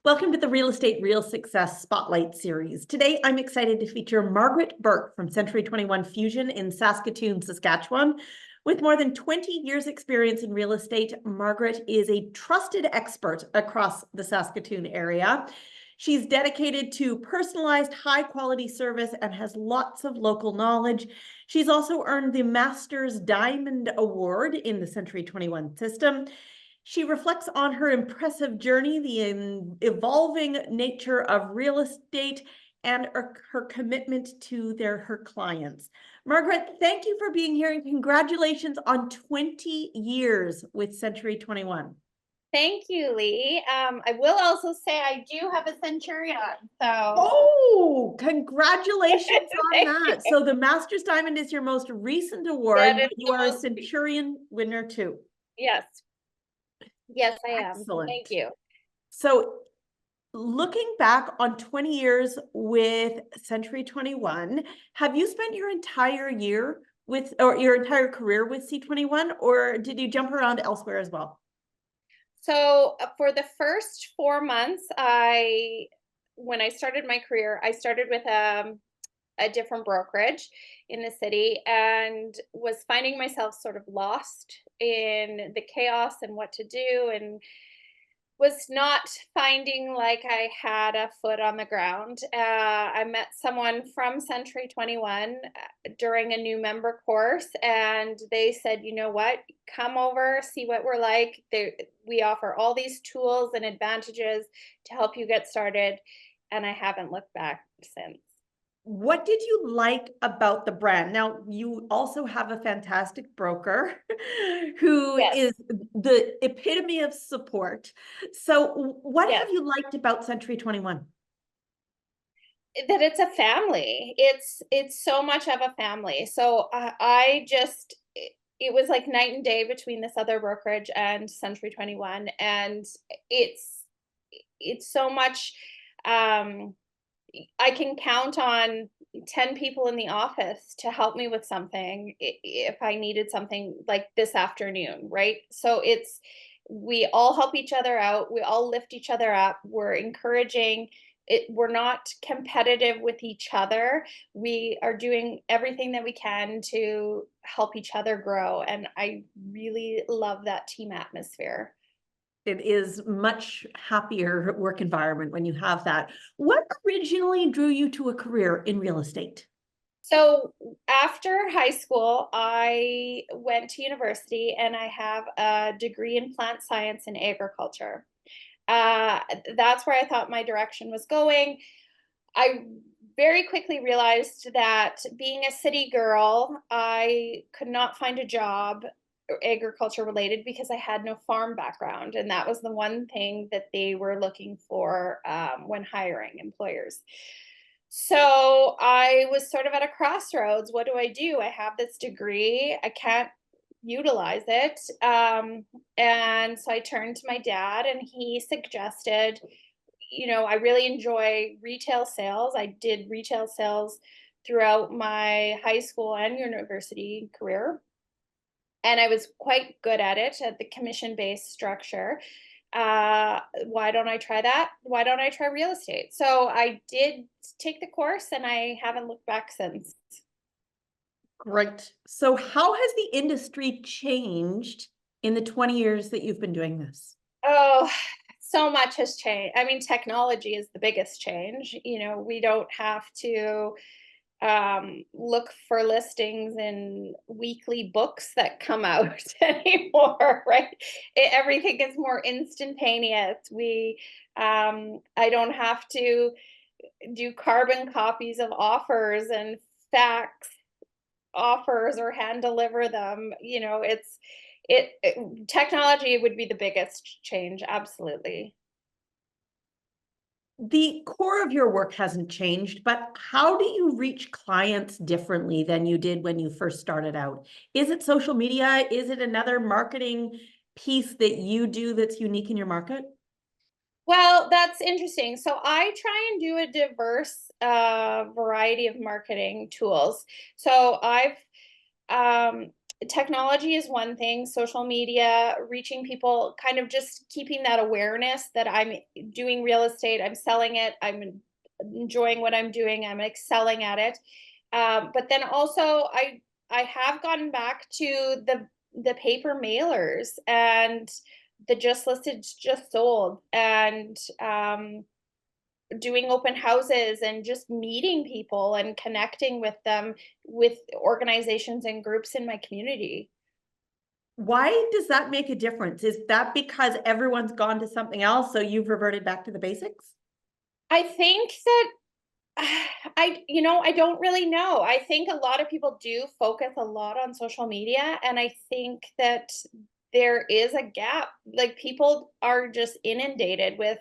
Welcome to the Real Estate Real Success Spotlight Series. Today, I'm excited to feature Margaret Burt from Century 21 Fusion in Saskatoon, Saskatchewan. With more than 20 years experience in real estate, Margaret is a trusted expert across the Saskatoon area. She's dedicated to personalized, high-quality service and has lots of local knowledge. She's also earned the Masters Diamond Award in the Century 21 system. She reflects on her impressive journey, the evolving nature of real estate, and her commitment to her clients. Margaret, thank you for being here and congratulations on 20 years with Century 21. Thank you, Lee. I will also say I do have a Centurion. Oh, congratulations on that. You. So the Masters Diamond is your most recent award, but you are a Centurion winner too. Yes. Yes, I am. Excellent. Thank you. So looking back on 20 years with Century 21, have you spent your entire year with, or your entire career with C21, or did you jump around elsewhere as well? So for the first 4 months, when I started my career, I started with a different brokerage in the city and was finding myself sort of lost in the chaos and what to do, and was not finding like I had a foot on the ground. I met someone from Century 21 during a new member course, and they said, you know what, come over, see what we're like. We offer all these tools and advantages to help you get started. And I haven't looked back since. What did you like about the brand? Now, you also have a fantastic broker who is the epitome of support. So what have you liked about Century 21? That it's a family. It's so much of a family. So it was like night and day between this other brokerage and Century 21, and it's so much. I can count on 10 people in the office to help me with something if I needed something like this afternoon, right? So we all help each other out. We all lift each other up. We're encouraging it. We're not competitive with each other. We are doing everything that we can to help each other grow. And I really love that team atmosphere. It is much happier work environment when you have that. What originally drew you to a career in real estate? So after high school, I went to university and I have a degree in plant science and agriculture. That's where I thought my direction was going. I very quickly realized that being a city girl, I could not find a job agriculture related because I had no farm background. And that was the one thing that they were looking for when hiring employers. So I was sort of at a crossroads. What do? I have this degree. I can't utilize it. And so I turned to my dad, and he suggested, I really enjoy retail sales. I did retail sales throughout my high school and university career, and I was quite good at it, at the commission-based structure. Why don't I try that? Why don't I try real estate? So I did take the course, and I haven't looked back since. Great. So how has the industry changed in the 20 years that you've been doing this? Oh, so much has changed. I mean, technology is the biggest change. We don't have to look for listings in weekly books that come out anymore, right? Everything is more instantaneous. I don't have to do carbon copies of offers and fax offers or hand deliver them. Technology would be the biggest change. Absolutely. The core of your work hasn't changed, but how do you reach clients differently than you did when you first started out? Is it social media? Is it another marketing piece that you do that's unique in your market? Well, that's interesting. So I try and do a diverse variety of marketing tools. So technology is one thing, social media, reaching people, kind of just keeping that awareness that I'm doing real estate, I'm selling it, I'm enjoying what I'm doing, I'm excelling at it. But then also I have gotten back to the paper mailers and the just listed, just sold, and doing open houses and just meeting people and connecting with them, with organizations and groups in my community. Why does that make a difference? Is that because everyone's gone to something else, so you've reverted back to the basics? I think that I don't really know. I think a lot of people do focus a lot on social media, and I think that there is a gap. Like, people are just inundated with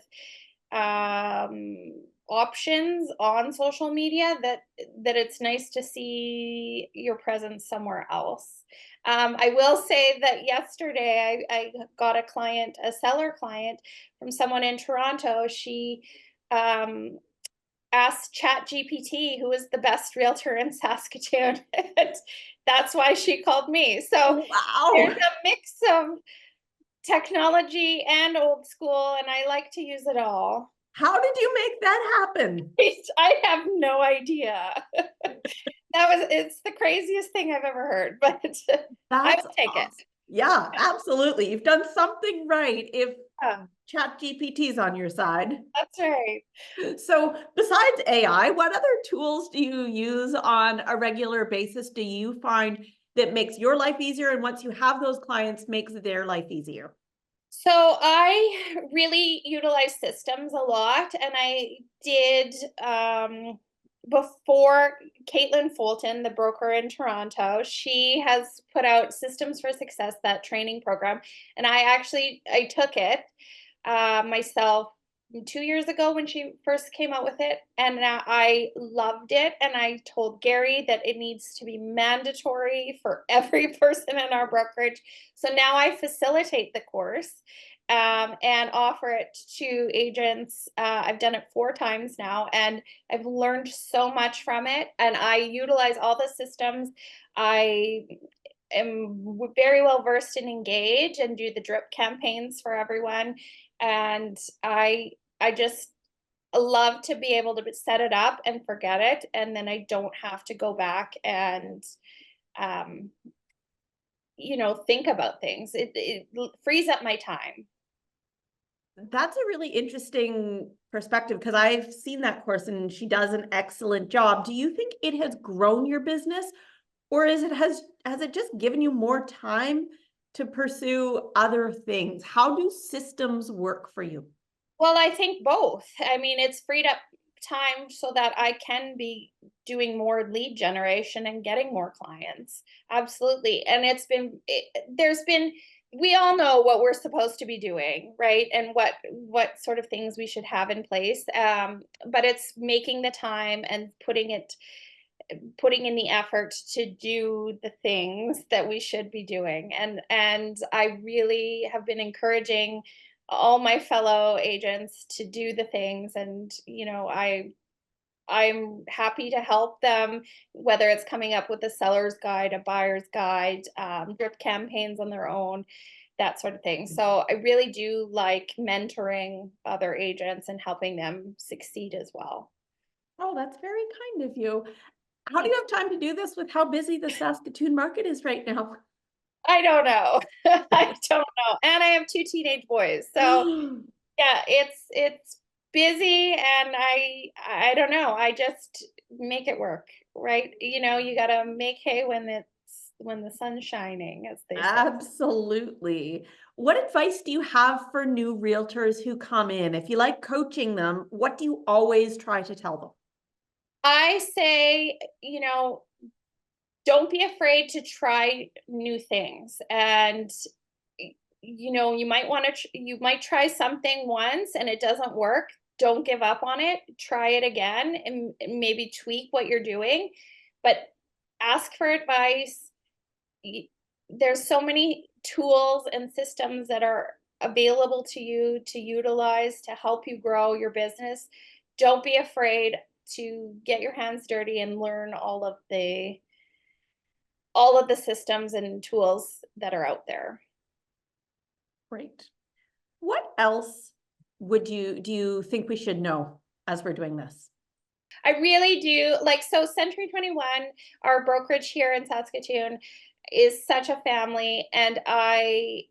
options on social media, that it's nice to see your presence somewhere else. I will say that yesterday I got a client, a seller client, from someone in Toronto. She um, asked ChatGPT who is the best realtor in Saskatoon. And that's why she called me. So there's Wow. a mix of technology and old school, and I like to use it all. How did you make that happen? I have no idea. It's the craziest thing I've ever heard, but I That's would take it. awesome. Yeah, absolutely. You've done something right if Yeah, ChatGPT's on your side. that's right. So, besides AI, what other tools do you use on a regular basis? Do you find that makes your life easier? And once you have those clients, makes their life easier? So I really utilize systems a lot, and I did before. Caitlin Fulton, the broker in Toronto, she has put out Systems for Success, that training program, and I took it myself 2 years ago when she first came out with it, and I loved it. And I told Gary that it needs to be mandatory for every person in our brokerage. So now I facilitate the course and offer it to agents. I've done it 4 times now, and I've learned so much from it. And I utilize all the systems. I am very well versed in Engage and do the drip campaigns for everyone. And I just love to be able to set it up and forget it, and then I don't have to go back and um, think about things. It frees up my time. That's a really interesting perspective because I've seen that course and she does an excellent job. Do you think it has grown your business, or has it just given you more time to pursue other things? How do systems work for you? Well, I think both. I mean, it's freed up time so that I can be doing more lead generation and getting more clients. Absolutely. And there's been, we all know what we're supposed to be doing, right? And what sort of things we should have in place. But it's making the time and putting in the effort to do the things that we should be doing. And I really have been encouraging all my fellow agents to do the things. And I'm happy to help them, whether it's coming up with a seller's guide, a buyer's guide, drip campaigns on their own, that sort of thing. So I really do like mentoring other agents and helping them succeed as well. Oh, that's very kind of you. How do you have time to do this with how busy the Saskatoon market is right now? I don't know. I don't know. And I have 2 teenage boys. So, yeah, it's busy, and I don't know. I just make it work, right? You got to make hay when the sun's shining, as they say. Absolutely. What advice do you have for new realtors who come in? If you like coaching them, what do you always try to tell them? I say, don't be afraid to try new things. And you might try something once and it doesn't work. Don't give up on it. Try it again and maybe tweak what you're doing, but ask for advice. There's so many tools and systems that are available to you to utilize to help you grow your business. Don't be afraid to get your hands dirty and learn all of the systems and tools that are out there. Great. What else do you think we should know as we're doing this? I really do like, so Century 21, our brokerage here in Saskatoon, is such a family, and I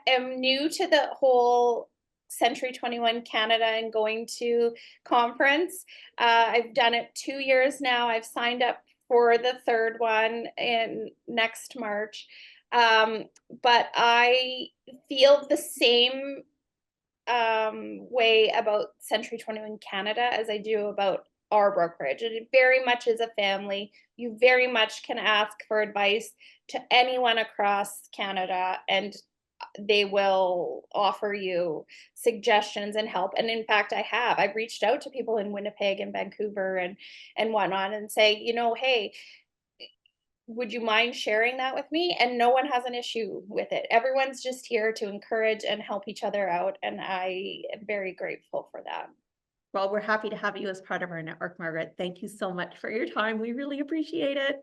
am new to the whole Century 21 Canada and going to conference. I've done it 2 years now. I've signed up for the third one in next March. But I feel the same way about Century 21 Canada as I do about our brokerage. And it very much is a family. You very much can ask for advice to anyone across Canada, and they will offer you suggestions and help. And in fact, I've reached out to people in Winnipeg and Vancouver and whatnot, and say, hey, would you mind sharing that with me? And no one has an issue with it. Everyone's just here to encourage and help each other out. And I am very grateful for that. Well, we're happy to have you as part of our network, Margaret. Thank you so much for your time. We really appreciate it.